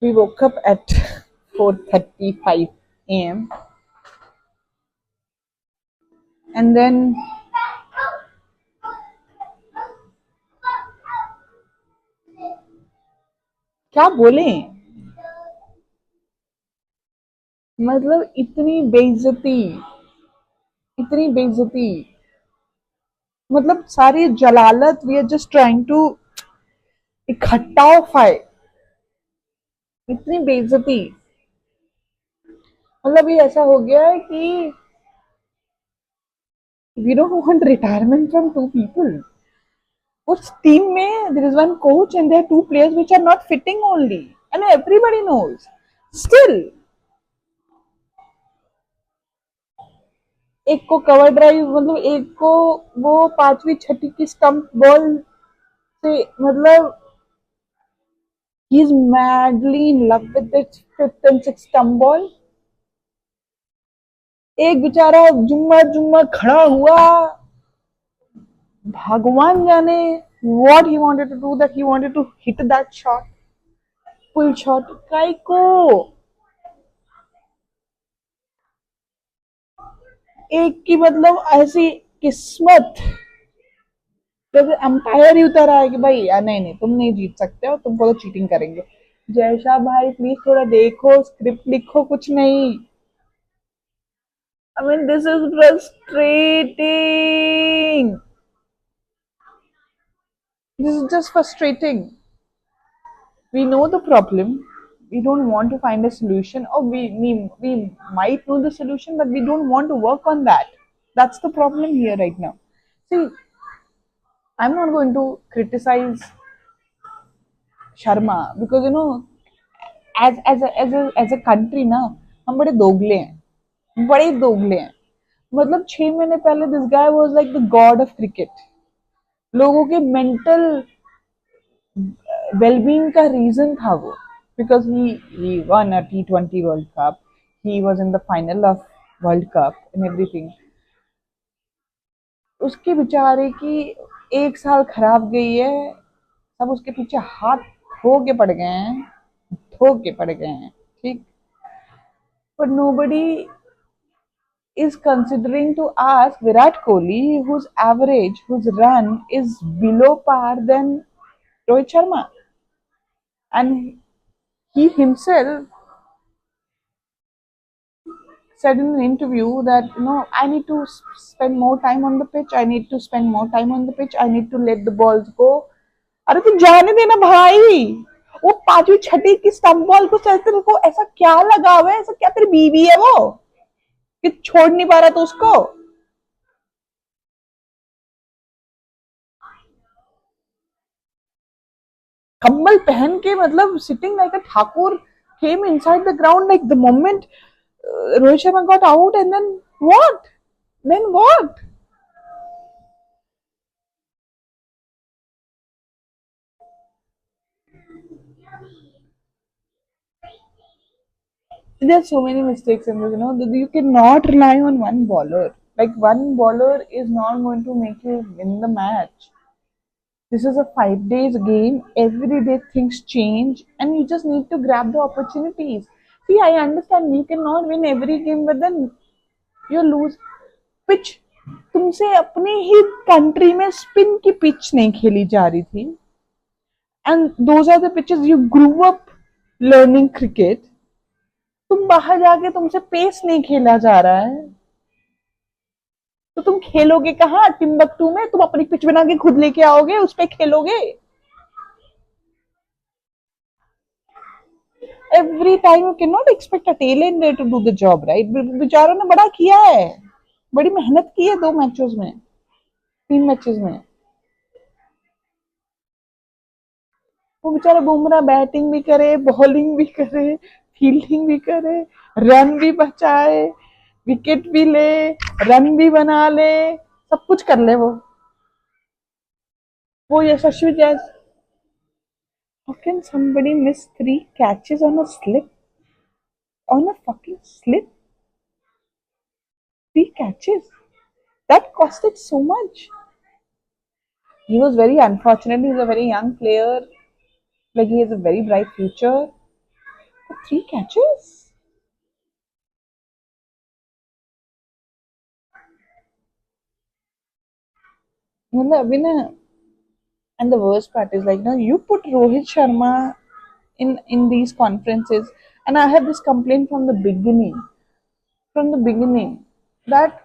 We woke up at 4:35 a.m. and then क्या बोले, मतलब इतनी बेइज्जती, मतलब सारी जलालत we are just trying to इकट्ठा फाइव, इतनी बेइज्जती। मतलब ये ऐसा हो गया है कि we don't want retirement from two people. उस टीम में there is one coach and there are two players which are not fitting only and everybody knows. Still एक को कवर ड्राइव, मतलब एक को वो पांचवी छठी की स्टंप बॉल से, मतलब he is madly in love with this fifth and six stump ball. एक बेचारा जुम्मा जुम्मा खड़ा हुआ, भगवान जाने what he wanted to do, that he wanted to hit that shot, pull shot काय को। एक की मतलब ऐसी किस्मत, जैसे अंपायर ही उतर आया कि भाई नहीं नहीं तुम नहीं जीत सकते हो, तुमको तो चीटिंग करेंगे। जयशा भाई प्लीज थोड़ा देखो, स्क्रिप्ट लिखो, कुछ नहीं। I mean this is frustrating, this is just frustrating. We know the problem, we don't want to find a solution, or we might know the solution but we don't want to work on that. That's the problem here right now. See, I'm not going to criticize Sharma because as a country ना, हम बड़े दोगले हैं, बड़े दोगले हैं। मतलब 6 महीने पहले this guy was like the God of cricket. लोगों के मेंटल well-being का रीजन था वो, because he won a T20 World Cup, he was in the final of World Cup and everything। उसके बेचारे की एक साल खराब गई है, सब उसके पीछे हाथ धो के पड़ गए हैं, धो के पड़ गए हैं, ठीक। but nobody is considering to ask Virat Kohli, whose average, whose run is below par than Rohit Sharma, and he himself said in an interview that I need to spend more time on the pitch, I need to spend more time on the pitch, I need to let the balls go। अरे तू जाने देना भाई, वो पांचवी छठी की stump ball को चलते रखो, ऐसा क्या लगा हुआ है, ऐसा क्या तेरी बीवी है वो कि छोड़ नहीं पा रहा तो उसको। कम्बल पहन के, मतलब sitting like a Thakur, came inside the ground like the moment Rohit Sharma got out, and then what? Then what? There's so many mistakes in this, you cannot rely on one bowler. Like one bowler is not going to make you win the match. This is a 5 days game. Every day things change, and you just need to grab the opportunities. See, I understand you cannot win every game, but then you lose pitch। तुमसे अपने ही country में spin की pitch नहीं खेली जा रही थी, and those are the pitches you grew up learning cricket. तुम बाहर जाके, तुमसे पेस नहीं खेला जा रहा है, तो तुम खेलोगे कहाँ? टिम्बकटू में तुम अपनी पिच बना के खुद लेके आओगे, उस पे खेलोगे। Every time you can not expect a tail ender to do the job, right? बेचारों ने बड़ा किया है, बड़ी मेहनत की है 2 मैचेस में, 3 मैचेस में। वो बेचारा बुमराह बैटिंग भी करे, बॉलिंग भी करे, फील्डिंग भी करे, रन भी बचाए, विकेट भी ले, रन भी बना ले, सब कुछ कर ले वो यशस्वी जैस। How can somebody miss 3 catches on a slip? On a fucking slip? 3 catches? That costed so much. He was very unfortunate. He's a very young player. Like, he has a very bright future. 3 catches. मतलब अभी ना, and the worst part is like now you put Rohit Sharma in these conferences, and I have this complaint from the beginning that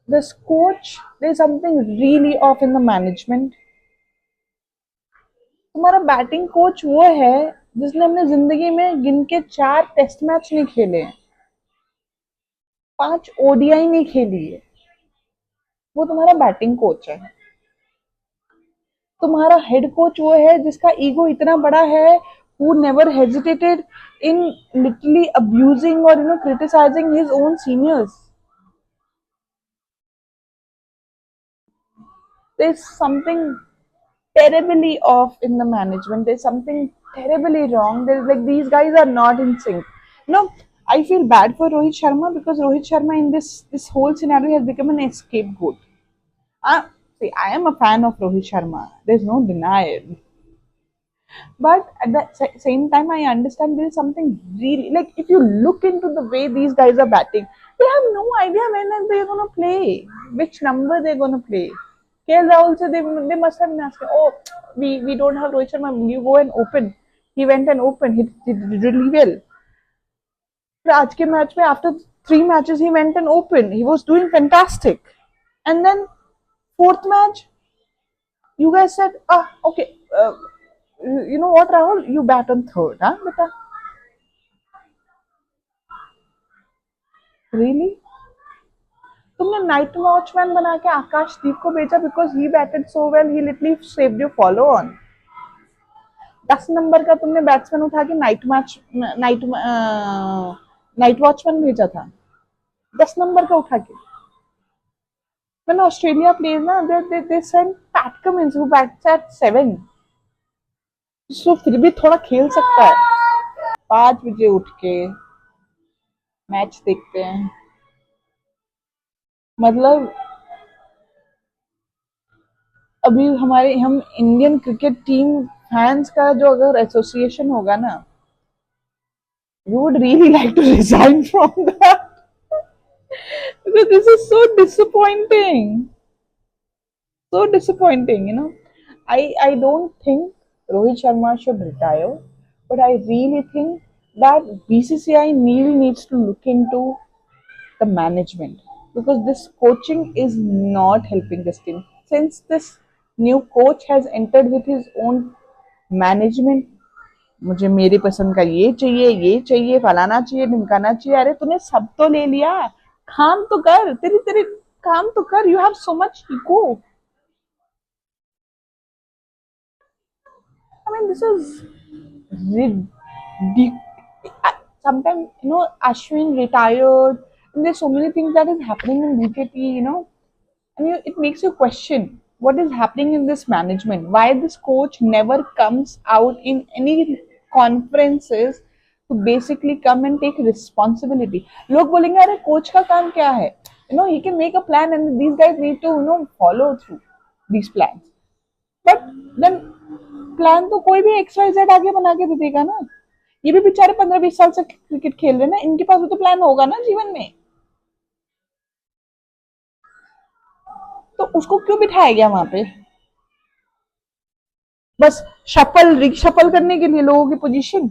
this coach, there's something really off in the management. तुम्हारा batting coach वो है जिसने अपने जिंदगी में गिन के 4 test match नहीं खेले हैं, 5 ओडीआई नहीं खेली है, वो तुम्हारा बैटिंग कोच है। तुम्हारा हेड कोच वो है जिसका ईगो इतना बड़ा है, who never hesitated in literally abusing or criticizing his own seniors. There's something terribly off in the management. There's something terribly wrong. There's like these guys are not in sync. I feel bad for Rohit Sharma because Rohit Sharma in this whole scenario has become an scapegoat. See, I am a fan of Rohit Sharma. There's no denial. But at the same time, I understand there is something really like if you look into the way these guys are batting, they have no idea when they're gonna play, which number they're gonna play. KL Rahul said they must have been asking, oh, we don't have Rohit Sharma, you go and open. He went and opened, he did really well. फिर आज के match में after 3 matches he went and opened. He was doing fantastic. And then 4th match, you guys said, okay, you know what, Rahul, you bat on 3rd, huh, beta? Really? तुमने night watchman बना के आकाशदीप को भेजा because he batted so well, he literally saved your follow on. 10 number का तुमने batsman उठा के night watchman भेजा था, 10 नंबर का उठा के। When Australia plays ना, they send Pat Cummins who bats at 7, so फिर भी थोड़ा खेल सकता है। 5 बजे उठ के मैच देखते हैं, मतलब अभी हम इंडियन क्रिकेट टीम फैंस का जो अगर एसोसिएशन होगा ना, you would really like to resign from that because this is so disappointing, so disappointing. I don't think Rohit Sharma should retire, but I really think that BCCI needs to look into the management because this coaching is not helping this team. Since this new coach has entered with his own management, मुझे मेरी पसंद का ये चाहिए फलाना चाहिए ढिमकाना चाहिए, अरे तूने सब तो ले लिया, काम तो कर, तेरी तेरी काम तो कर, you have so much ego. I mean, this is ridiculous. Sometimes, Ashwin retired, and there's so many things that is happening in BKT, and it makes you question what is happening in this management. Why this coach never comes out in any conferences to basically come and take responsibility. लोग बोलेंगे अरे coach का काम क्या है? He can make a plan and these guys need to follow through these plans. But then plan तो कोई भी XYZ आगे बना के दे देगा ना। ये भी बेचारे 15-20 साल से क्रिकेट खेल रहे हैं ना, इनके पास भी तो प्लान होगा ना जीवन में, तो उसको क्यों बिठाया गया वहां पे? बस रिशफल करने के लिए लोगों की पोजीशन।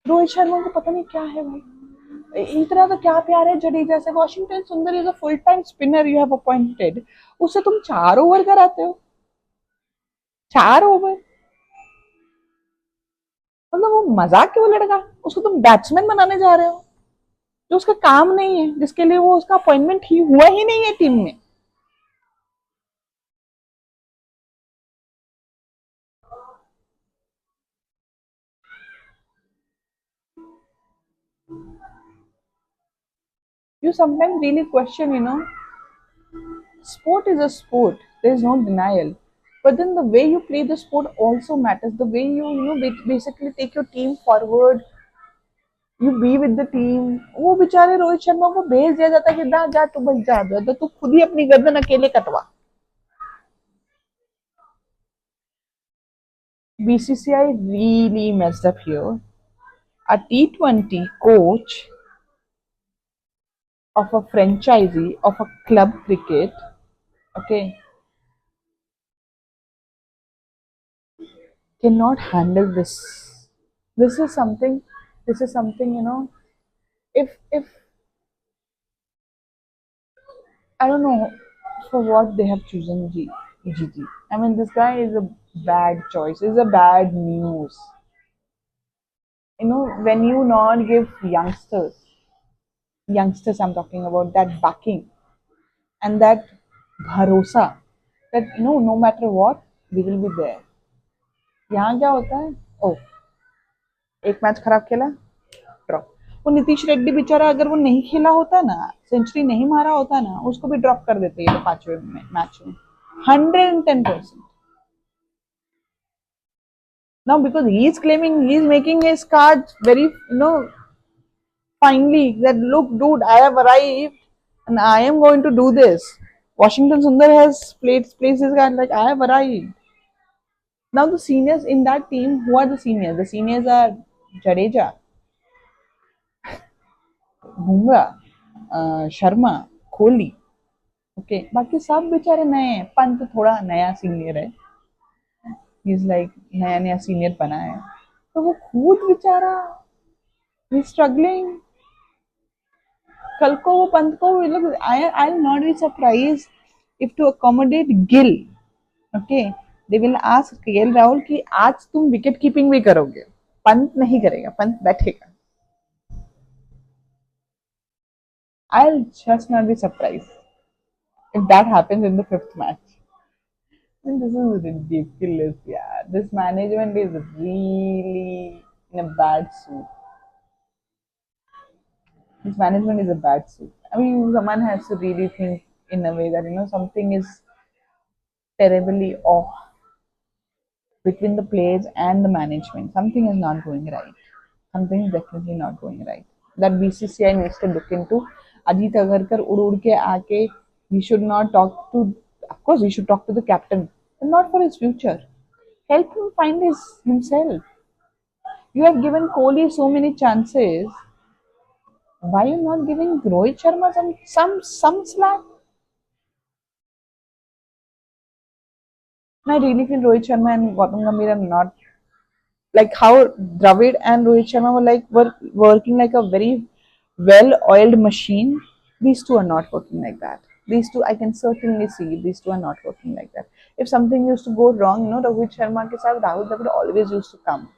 रोहित शर्मा को पता नहीं क्या है भाई, इतना तो क्या प्यार है जडेजा से। वॉशिंगटन सुंदर is a full time spinner you have appointed, उससे तुम 4 ओवर कराते हो, 4 ओवर, मतलब वो मजाक क्यों लड़का, उसको तुम बैट्समैन बनाने जा रहे हो जो उसका काम नहीं है, जिसके लिए वो उसका अपॉइंटमेंट ही हुआ ही नहीं है टीम में। You sometimes really question, sport is a sport, there is no denial, but then the way you play the sport also matters, the way basically take your team forward, you be with the team। वो बेचारे रोहित शर्मा को भेज दिया जाता है कि ना जा तू भाई जा, तो तू खुद ही अपनी गर्दन अकेले कटवा। BCCI really messed up here. A T20 coach of a franchisee of a club cricket, okay, cannot handle this. This is something. This is something, you know. If I don't know for what they have chosen GG. I mean, this guy is a bad choice. Is a bad news. You know, when you not give youngsters, I'm talking about that backing and that bharosa that no matter what, we will be there. यहाँ क्या होता है? ओ एक match खराब खेला, drop. वो नीतीश रेड्डी बेचारा अगर वो नहीं खेला होता ना, सेंचुरी नहीं मारा होता ना, उसको भी ड्रॉप कर देते ये 5वें मैच में. 110%. Now because he is claiming, he is making his cards very finely that look dude, I have arrived and I am going to do this. Washington Sundar has placed his card like I have arrived. Now the seniors in that team, who are the seniors? The seniors are Jadeja, Bumrah, Sharma, Kohli. Okay, बाकी सब बेचारे नए हैं. पंत थोड़ा नया senior है. Is like नया नया सीनियर बना है, तो वो खुद बेचारा स्ट्रगलिंग. कल को वो पंत को look, I will not be surprised if to accommodate Gill, okay, they will ask KL Rahul कि आज तुम विकेट कीपिंग भी करोगे, पंत नहीं करेगा, पंत बैठेगा. I'll just not be surprised if that happens in the fifth match. And this is ridiculous, yeah. This management is really in a bad suit. This management is a bad suit. I mean, someone has to really think in a way that something is terribly off between the players and the management. Something is not going right. Something is definitely not going right. That BCCI needs to look into. Ajit Agarkar उड़ के आके, he should not talk to. Of course, he should talk to the captain, but not for his future. Help him find himself. You have given Kohli so many chances. Why are you not giving Rohit Sharma some slack? And I really feel Rohit Sharma and Gautam Gambhir are not like how Dravid and Rohit Sharma were working like a very well-oiled machine. These two are not working like that. These two, I can certainly see these two are not working like that. If something used to go wrong, Rohit Sharma ke saath Rahul Dravid always used to come.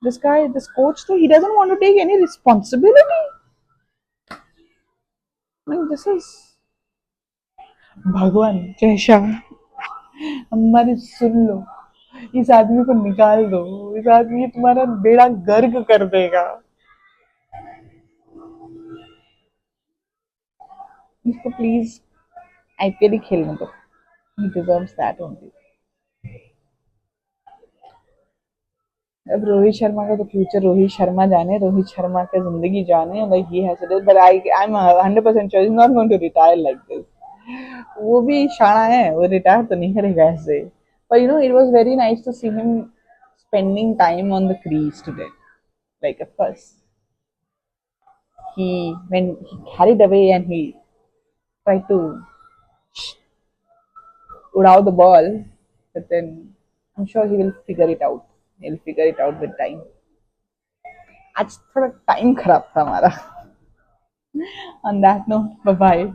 This guy, this coach, though, he doesn't want to take any responsibility. I mean, this is भगवान जय शाह, हमारी सुन लो. इस आदमी को निकाल दो. इस आदमी तुम्हारा बेड़ा गर्क कर देगा. इसको प्लीज आईपीएल ही खेलने दो. He deserves that only. अब रोहित शर्मा का तो फ्यूचर रोहित शर्मा जाने, रोहित शर्मा का जिंदगी जाने. Like he has it, but I am 100% sure he is not going to retire like this. वो भी शाना है, वो रिटायर तो नहीं करेगा ऐसे. But it was very nice to see him spending time on the crease today. Like, of course, when he carried away and he tried to udaw the ball, but then I'm sure he will figure it out. He'll figure it out with time. आज थोड़ा time खराब था हमारा. On that note, bye bye.